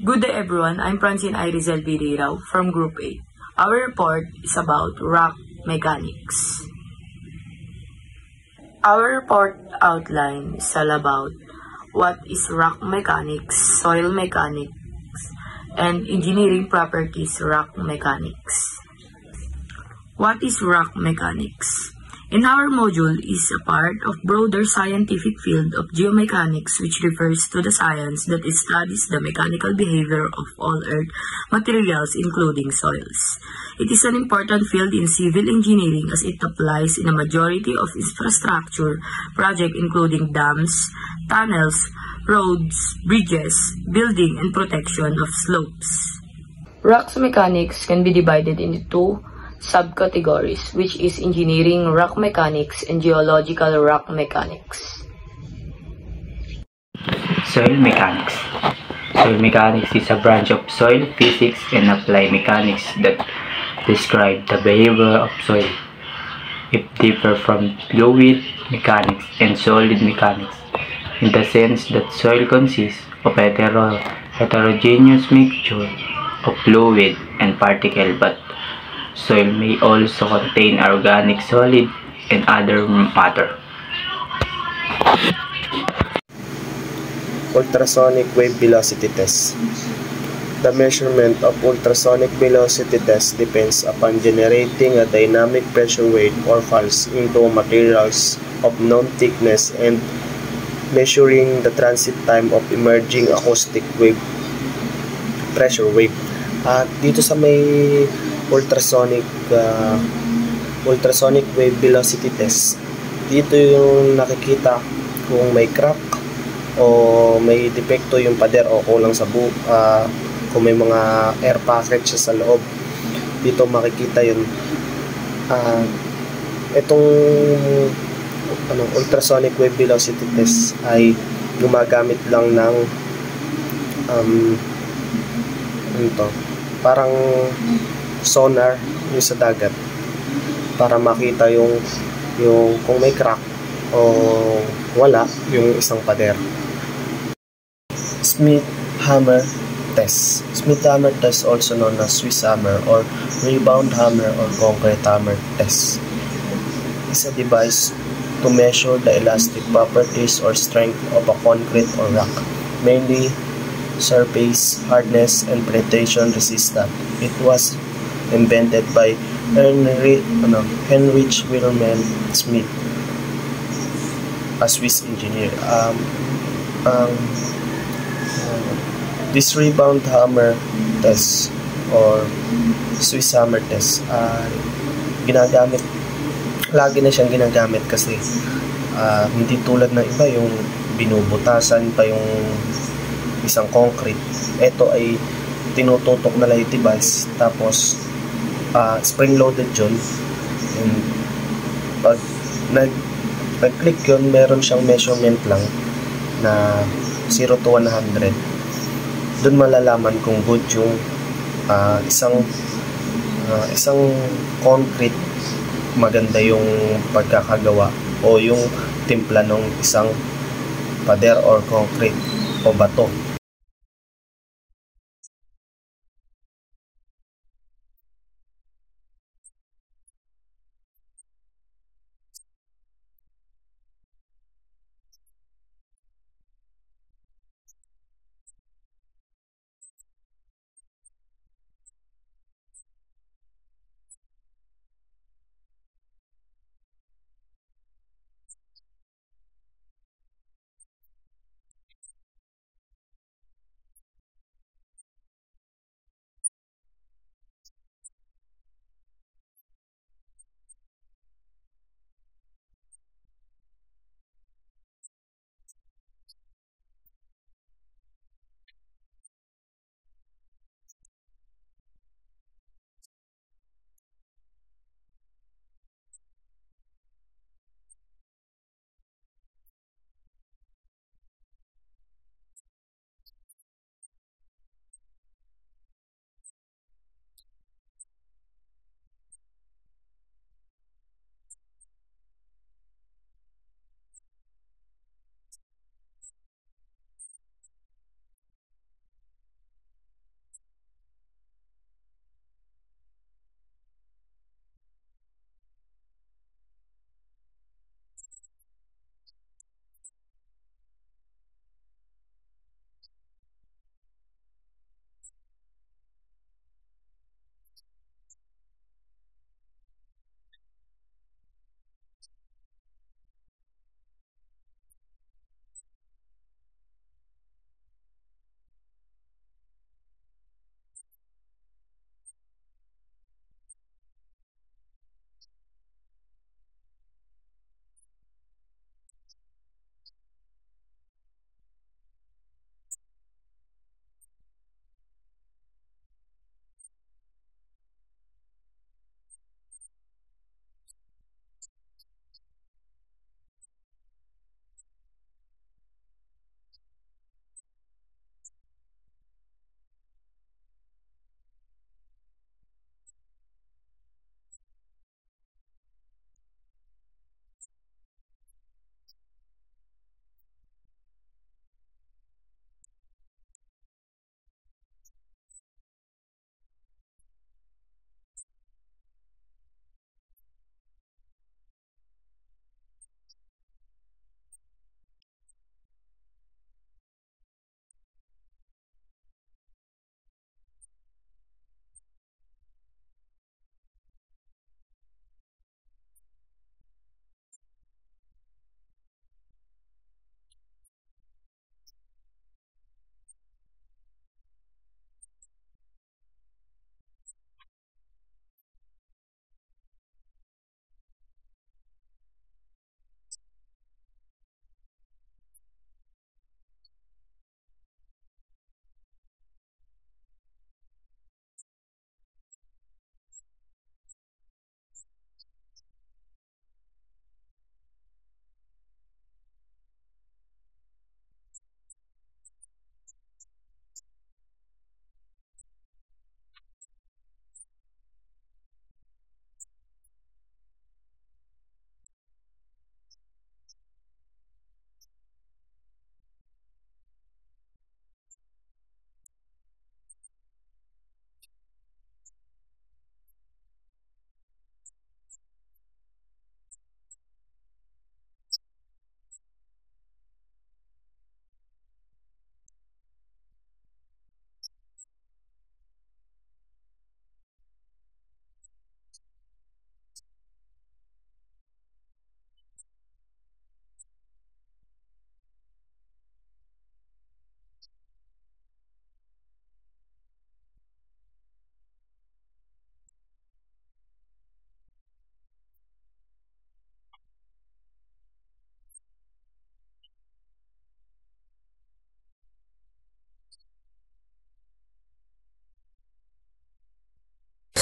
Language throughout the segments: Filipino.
Good day everyone, I'm Francine Irizel Vidiraw from Group 8. Our report is about rock mechanics. Our report outline is all about what is rock mechanics, soil mechanics, and engineering properties rock mechanics. What is rock mechanics? In our module is a part of broader scientific field of geomechanics, which refers to the science that studies the mechanical behavior of all earth materials including soils. It is an important field in civil engineering as it applies in a majority of infrastructure projects including dams, tunnels, roads, bridges, building, and protection of slopes. Rock mechanics can be divided into two subcategories, which is engineering rock mechanics and geological rock mechanics. Soil mechanics. Soil mechanics is a branch of soil physics and applied mechanics that describe the behavior of soil. It differs from fluid mechanics and solid mechanics in the sense that soil consists of a heterogeneous mixture of fluid and particle, but soil may also contain organic solid and other matter. Ultrasonic wave velocity test. The measurement of ultrasonic velocity test depends upon generating a dynamic pressure wave or pulse into materials of known thickness and measuring the transit time of emerging acoustic wave, pressure wave. Dito sa may ultrasonic wave velocity test, dito yung nakikita kung may crack o may depekto yung pader o kulang sa kung may mga air pocket siya sa loob. Dito makikita yun. Itong ultrasonic wave velocity test ay gumagamit lang ng parang sonar yung sa dagat para makita yung kung may crack o wala yung isang pader. Schmidt-Hammer test. Schmidt-Hammer test, also known as Swiss hammer or rebound hammer or concrete hammer test, is a device to measure the elastic properties or strength of a concrete or rock, mainly surface hardness and penetration resistance. It was invented by Heinrich Wilhelm Schmidt, a Swiss engineer. This rebound hammer test or Swiss hammer test, lagi na siyang ginagamit kasi hindi tulad ng iba yung binubutasan pa yung isang concrete. Ito ay tinututok na lang yung device, tapos spring loaded yun, and pag nag-click yun, meron siyang measurement lang na 0 to 100. Doon malalaman kung good yung isang concrete, maganda yung pagkakagawa o yung timpla ng isang pader or concrete o bato.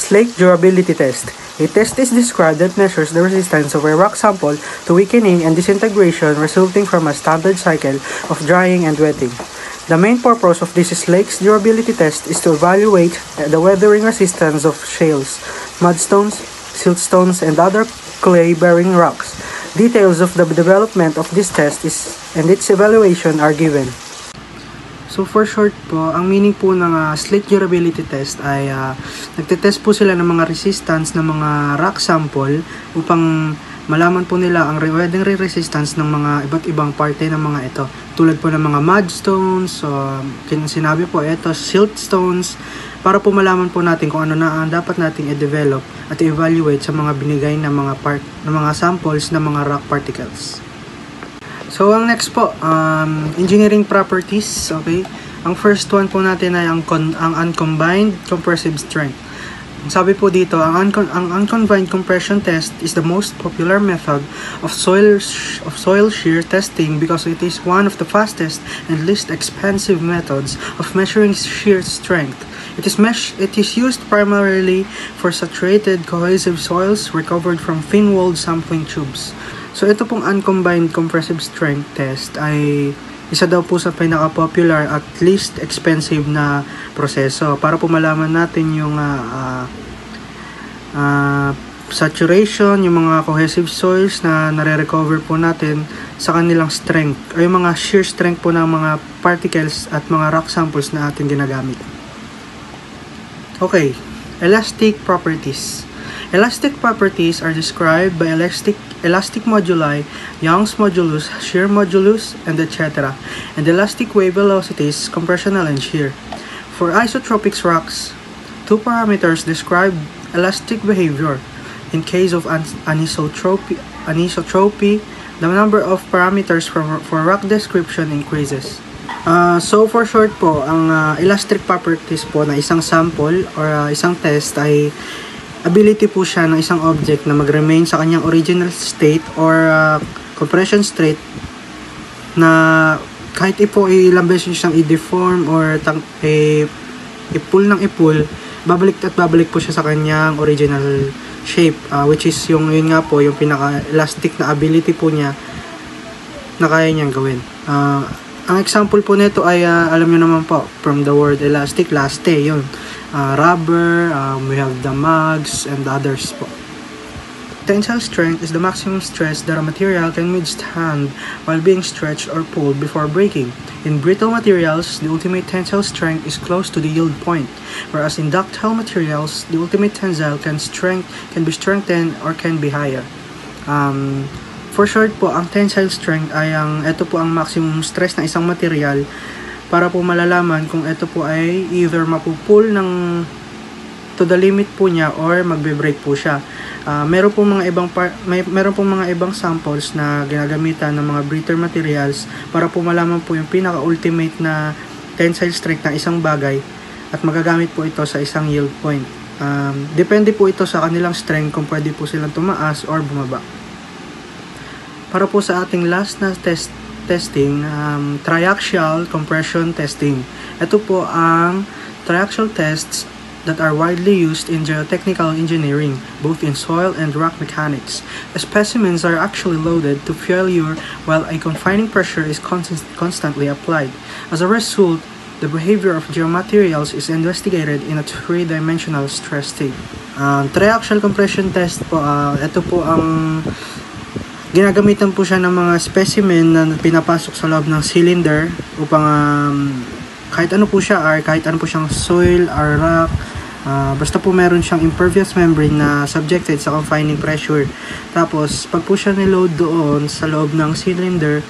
Slate durability test. A test is described that measures the resistance of a rock sample to weakening and disintegration resulting from a standard cycle of drying and wetting. The main purpose of this slate durability test is to evaluate the weathering resistance of shales, mudstones, siltstones, and other clay-bearing rocks. Details of the development of this test and its evaluation are given. So for short po, ang meaning po ng slate durability test ay nagtetest po sila ng mga resistance ng mga rock sample upang malaman po nila ang weathering resistance ng mga iba't ibang parte ng mga ito. Tulad po ng mga mudstones, sinabi po ito, siltstones, para po malaman po natin kung ano na ang dapat nating i-develop at i-evaluate sa mga binigay na mga samples ng mga rock particles. So, ang next po, engineering properties, okay? Ang first one po natin ay ang uncombined compressive strength. Sabi po dito, ang uncombined compression test is the most popular method of soil shear testing because it is one of the fastest and least expensive methods of measuring shear strength. It is used primarily for saturated cohesive soils recovered from thin-walled sampling tubes. So, ito pong uncombined compressive strength test ay isa daw po sa pinaka-popular at least expensive na proseso para po malaman natin yung saturation, yung mga cohesive soils na nare-recover po natin sa kanilang strength o yung mga shear strength po ng mga particles at mga rock samples na ating ginagamit. Okay, elastic properties. Elastic properties are described by elastic moduli, Young's modulus, shear modulus, and etc. and elastic wave velocities, compressional and shear. For isotropic rocks, two parameters describe elastic behavior. In case of anisotropy, the number of parameters for rock description increases. So for short po, ang elastic properties po na isang sample or isang test ay ability po siya ng isang object na mag-remain sa kanyang original state or compression state na kahit ilang beses siyang i-deform or i-pull ng i-pull, babalik po siya sa kanyang original shape, which is yun nga po yung pinaka-elastic na ability po niya na kaya niyang gawin. Ang example po nito ay alam niyo naman po, from the word elastic, laste, yun. Rubber, we have the mugs, and others po. Tensile strength is the maximum stress that a material can withstand while being stretched or pulled before breaking. In brittle materials, the ultimate tensile strength is close to the yield point, whereas in ductile materials, the ultimate tensile can be strengthened or can be higher. For short po, ang tensile strength ay ito po ang maximum stress ng isang material para po malalaman kung ito po ay either mapupul to the limit po niya or magbe-break po siya. Meron pong mga ibang samples na ginagamitan ng mga brittle materials para po malaman po yung pinaka-ultimate na tensile strength ng isang bagay at magagamit po ito sa isang yield point. Depende po ito sa kanilang strength kung pwede po silang tumaas or bumaba. Para po sa ating last na testing, triaxial compression testing. Ito po ang triaxial tests that are widely used in geotechnical engineering, both in soil and rock mechanics. The specimens are actually loaded to failure while a confining pressure is constantly applied. As a result, the behavior of geomaterials is investigated in a three-dimensional stress state. Triaxial compression test po, ito po ang ginagamitan po siya ng mga specimen na pinapasok sa loob ng cylinder upang kahit ano po siya or kahit ano po siyang soil or rock, basta po meron siyang impervious membrane na subjected sa confining pressure. Tapos pag po siya niload doon sa loob ng cylinder,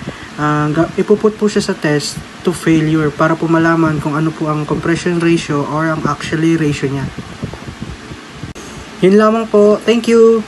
ipuput po siya sa test to failure para po malaman kung ano po ang compression ratio or ang actually ratio niya. Yun lamang po. Thank you!